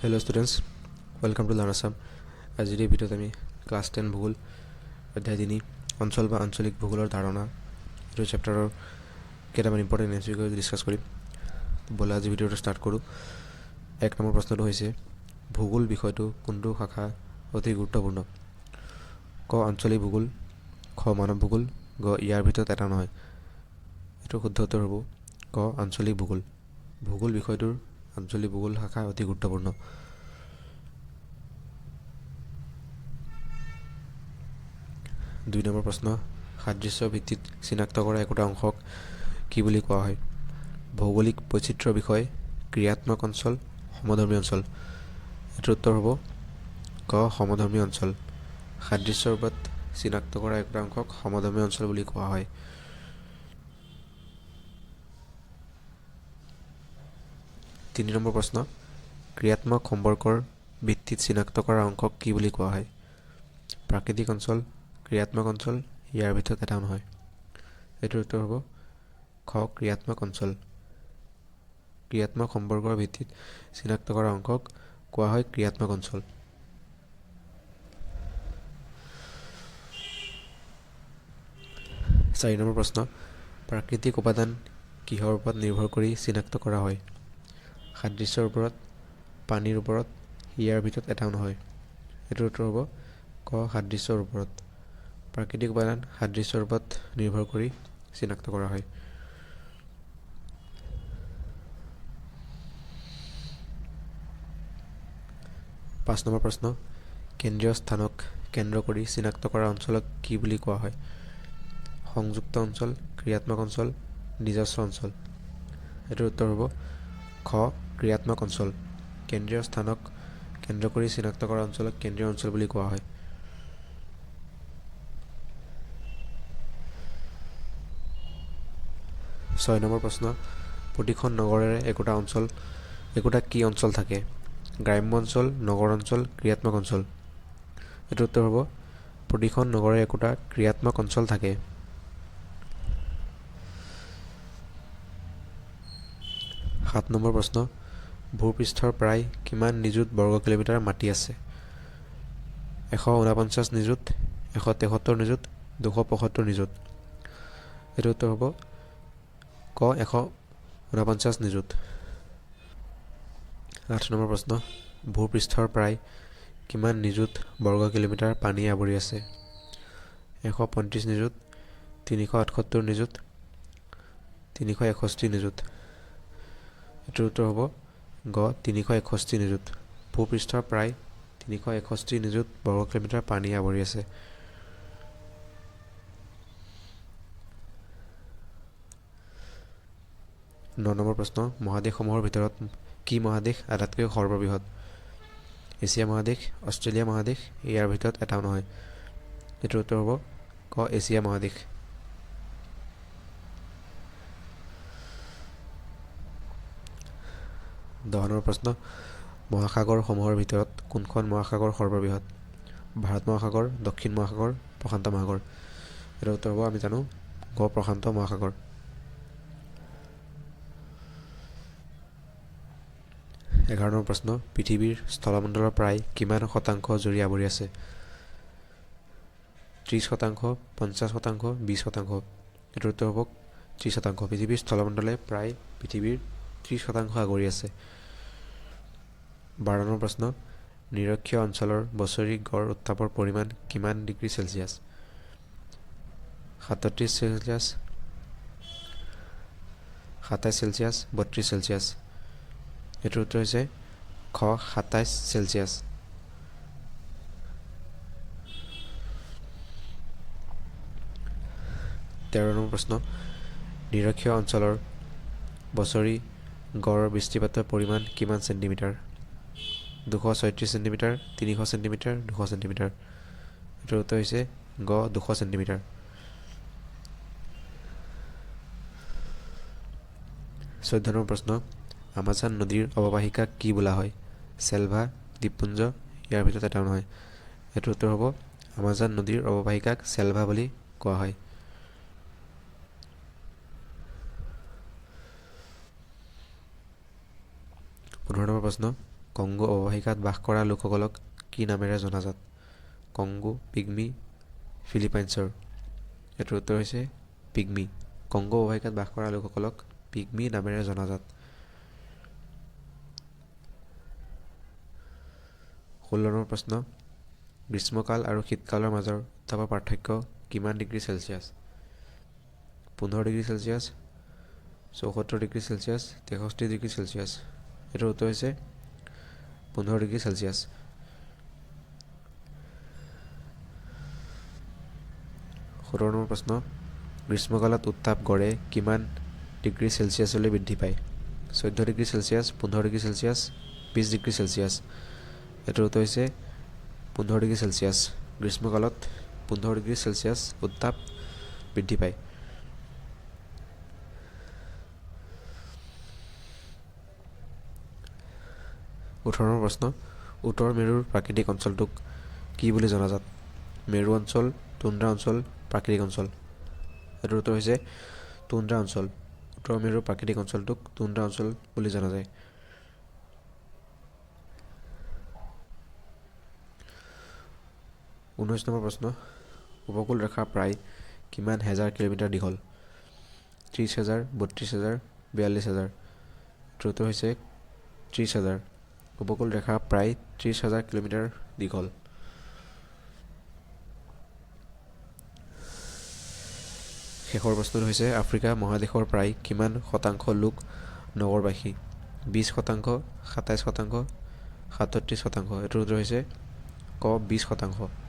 Hello students, welcome to Learn Assam. আজিৰ এই ভিডিঅ'ত আমি ক্লাছ 10 ভূগোল অধ্যায় 3 অঞ্চল বা আঞ্চলিক ভূগোলৰ ধাৰণা এইটো চেপ্টাৰৰ কেইটামান ইম্পৰ্টেণ্ট এনচিকিউ ডিছকাছ কৰিম। ব'লা আজি ভিডিঅ'টো ষ্টাৰ্ট কৰোঁ। 1 নম্বৰ প্ৰশ্নটো হৈছে ভূগোল বিষয়টো কোনটো শাখা অতি গুৰুত্বপূৰ্ণ? ক আঞ্চলিক ভূগোল, খ মানৱ ভূগোল, গ ইয়াৰ ভিতৰত এটা নহয়। এইটো শুদ্ধ উত্তৰ হ'ব ক আঞ্চলিক ভূগোল। ভূগোল বিষয়টোৰ আঞ্চলিক ভূগোল শাখা অতি গুৰুত্বপূৰ্ণ। 2 নম্বৰ প্ৰশ্ন সাদৃশ্য ভিত্তিত চিনাক্ত কৰা একোটা অংশক কি বুলি কোৱা হয়? ভৌগোলিক বৈচিত্ৰ্যৰ বিষয়, ক্ৰিয়াত্মক অঞ্চল, সমধৰ্মী অঞ্চল। এইটোৰ উত্তৰ হ'ব ক সমধৰ্মী অঞ্চল। সাদৃশ্যৰ ওপৰত চিনাক্ত কৰা একোটা অংশক সমধৰ্মী অঞ্চল বুলি কোৱা হয়। 3 নম্বৰ প্ৰশ্ন ক্ৰিয়াত্মক সম্পৰ্কৰ ভিত্তিত চিনাক্ত কৰা অংশক কি বুলি কোৱা হয়? প্ৰাকৃতিক অঞ্চল, ক্ৰিয়াত্মক অঞ্চল, ইয়াৰ ভিতৰত এটাও নহয়। এইটোৰ উত্তৰ হ'ব খ ক্ৰিয়াত্মক অঞ্চল। ক্ৰিয়াত্মক সম্পৰ্কৰ ভিত্তিত চিনাক্ত কৰা অংশক কোৱা হয় ক্ৰিয়াত্মক অঞ্চল। 4 নম্বৰ প্ৰশ্ন প্ৰাকৃতিক উপাদান কিহৰ ওপৰত নিৰ্ভৰ কৰি চিনাক্ত কৰা হয়? সাদৃশ্যৰ ওপৰত, পানীৰ ওপৰত, ইয়াৰ ভিতৰত এটাও নহয়। এইটোৰ উত্তৰ হ'ব ক সাদৃশ্যৰ ওপৰত। প্ৰাকৃতিক উপাদান সাদৃশ্যৰ ওপৰত নিৰ্ভৰ কৰি চিনাক্ত কৰা হয়। 5 নম্বৰ প্ৰশ্ন কেন্দ্ৰীয় স্থানক কেন্দ্ৰ কৰি চিনাক্ত কৰা অঞ্চলক কি বুলি কোৱা হয়? সংযুক্ত অঞ্চল, ক্ৰিয়াত্মক অঞ্চল, নিজস্ব অঞ্চল। এইটোৰ উত্তৰ হ'ব খ ক্ৰিয়াত্মক অঞ্চল। কেন্দ্ৰীয় স্থানক কেন্দ্ৰ কৰি চিনাক্ত কৰা অঞ্চলক কেন্দ্ৰীয় অঞ্চল বুলি কোৱা হয়। 6 নম্বৰ প্ৰশ্ন প্ৰতিখন নগৰেৰে একোটা কি অঞ্চল থাকে? গ্ৰাম্য অঞ্চল, নগৰ অঞ্চল, ক্ৰিয়াত্মক অঞ্চল। এইটোৰ উত্তৰ হ'ব প্ৰতিখন নগৰে একোটা ক্ৰিয়াত্মক অঞ্চল থাকে। 7 নম্বৰ প্ৰশ্ন ভূপৃষ্ঠৰ প্ৰায় কিমান নিযুত বৰ্গ কিলোমিটাৰ মাটি আছে? 149 নিযুত, 173 নিযুত, 275 নিযুত। এইটোৰ উত্তৰ হ'ব ক 149 নিযুত। 8 নম্বৰ প্ৰশ্ন ভূপৃষ্ঠৰ প্ৰায় কিমান নিযুত বৰ্গ কিলোমিটাৰ পানী আৱৰি আছে? 135 নিযুত, 378 নিযুত, 361 নিযুত। এইটোৰ উত্তৰ হ'ব গ 361 নিযুত। ভূপৃষ্ঠৰ প্ৰায় 361 নিযুত বৰ্গ কিলোমিটাৰ পানী আৱৰি আছে। 9 নম্বৰ প্ৰশ্ন মহাদেশসমূহৰ ভিতৰত কি মহাদেশ আটাইতকৈ সৰ্ববৃহৎ? এছিয়া মহাদেশ, অষ্ট্ৰেলিয়া মহাদেশ, ইয়াৰ ভিতৰত এটাও নহয়। এইটোৰ উত্তৰ হ'ব ক এছিয়া মহাদেশ। 10 নম্বৰ প্ৰশ্ন মহাসাগৰসমূহৰ ভিতৰত কোনখন মহাসাগৰ সৰ্ববৃহৎ? ভাৰত মহাসাগৰ, দক্ষিণ মহাসাগৰ, প্ৰশান্ত মহাসাগৰ। এইটোৰ উত্তৰ হ'ব আমি জানো গ প্ৰশান্ত মহাসাগৰ। 11 নম্বৰ প্ৰশ্ন পৃথিৱীৰ স্থলমণ্ডলৰ প্ৰায় কিমান শতাংশ জুৰি আৱৰি আছে? 30%, 50%, 20%। এইটোৰ উত্তৰ হ'ব 30%। পৃথিৱীৰ স্থলমণ্ডলে প্ৰায় পৃথিৱীৰ 30% আগুৰি আছে। 12 নম্বৰ প্ৰশ্ন নিৰক্ষীয় অঞ্চলৰ বছৰি গড় উত্তাপৰ পৰিমাণ কিমান degree Celsius? 37 Celsius, 27 Celsius, 32 Celsius. এইটোৰ উত্তৰ হৈছে খ 27 চেলছিয়াছ। 13 নম্বৰ প্ৰশ্ন নিৰক্ষীয় অঞ্চলৰ বছৰি গড় বৃষ্টিপাতৰ পৰিমাণ কিমান চেণ্টিমিটাৰ? 236 centimetre, 300 centimetre, 200 centimetre. এইটোৰ উত্তৰ হৈছে গ 200 চেণ্টিমিটাৰ। 14 নম্বৰ প্ৰশ্ন আমাজন নদীৰ অৱবাহিকাক কি বোলা হয়? চেলভা, দ্বীপপুঞ্জ, ইয়াৰ ভিতৰত এটাও নহয়। এইটোৰ উত্তৰ হ'ব আমাজন নদীৰ অৱবাহিকাক চেলভা বুলি কোৱা হয়। 15 নম্বৰ প্ৰশ্ন কংগো অৱবাহিকাত বাস কৰা লোকসকলক কি নামেৰে জনাজাত? কংগো, পিগমি, ফিলিপাইনছৰ। এইটোৰ উত্তৰ হৈছে পিগমি। কংগো অৱবাহিকাত বাস কৰা লোকসকলক পিগমি নামেৰে জনাজাত। 16 নম্বৰ প্ৰশ্ন, গ্ৰীষ্মকাল আৰু শীতকালৰ মাজৰ উত্তাপৰ পাৰ্থক্য কিমান degree Celsius? 15 degree Celsius, 74 degree Celsius, 63 degree Celsius. এইটোৰ উত্তৰ হৈছে 15 ডিগ্ৰী চেলছিয়াছ। 17 নম্বৰ প্ৰশ্ন, গ্ৰীষ্মকালত উত্তাপ গড়ে কিমান ডিগ্ৰী চেলছিয়াছলৈ বৃদ্ধি পায়? 14 degree Celsius, 15 degree Celsius, 20 degree Celsius. এইটোৰ উত্তৰ হৈছে 15 ডিগ্ৰী চেলছিয়াছ। গ্ৰীষ্মকালত 15 ডিগ্ৰী চেলছিয়াছ উত্তাপ বৃদ্ধি পায়। 18 নম্বৰ প্ৰশ্ন, উত্তৰ মেৰুৰ প্ৰাকৃতিক অঞ্চলটোক কি বুলি জনাজাত? মেৰু অঞ্চল, টুন্দ্ৰা অঞ্চল, প্ৰাকৃতিক অঞ্চল। এইটোৰ উত্তৰ হৈছে টুন্দ্ৰা অঞ্চল। উত্তৰ মেৰুৰ প্ৰাকৃতিক অঞ্চলটোক টুন্দ্ৰা অঞ্চল বুলি জনা যায়। 19 নম্বৰ প্ৰশ্ন, উপকূল ৰেখা প্ৰায় কিমান হাজাৰ কিলোমিটাৰ দীঘল? 30,000, 32,000, 42,000। এইটোৰ উত্তৰ হৈছে 30,000। উপকূল ৰেখা প্ৰায় 30,000 কিলোমিটাৰ দীঘল। শেষৰ প্ৰশ্নটো হৈছে আফ্ৰিকা মহাদেশৰ প্ৰায় কিমান শতাংশ লোক নগৰবাসী? 20%, 27%, 37%। এইটোৰ উত্তৰ হৈছে ক 20%।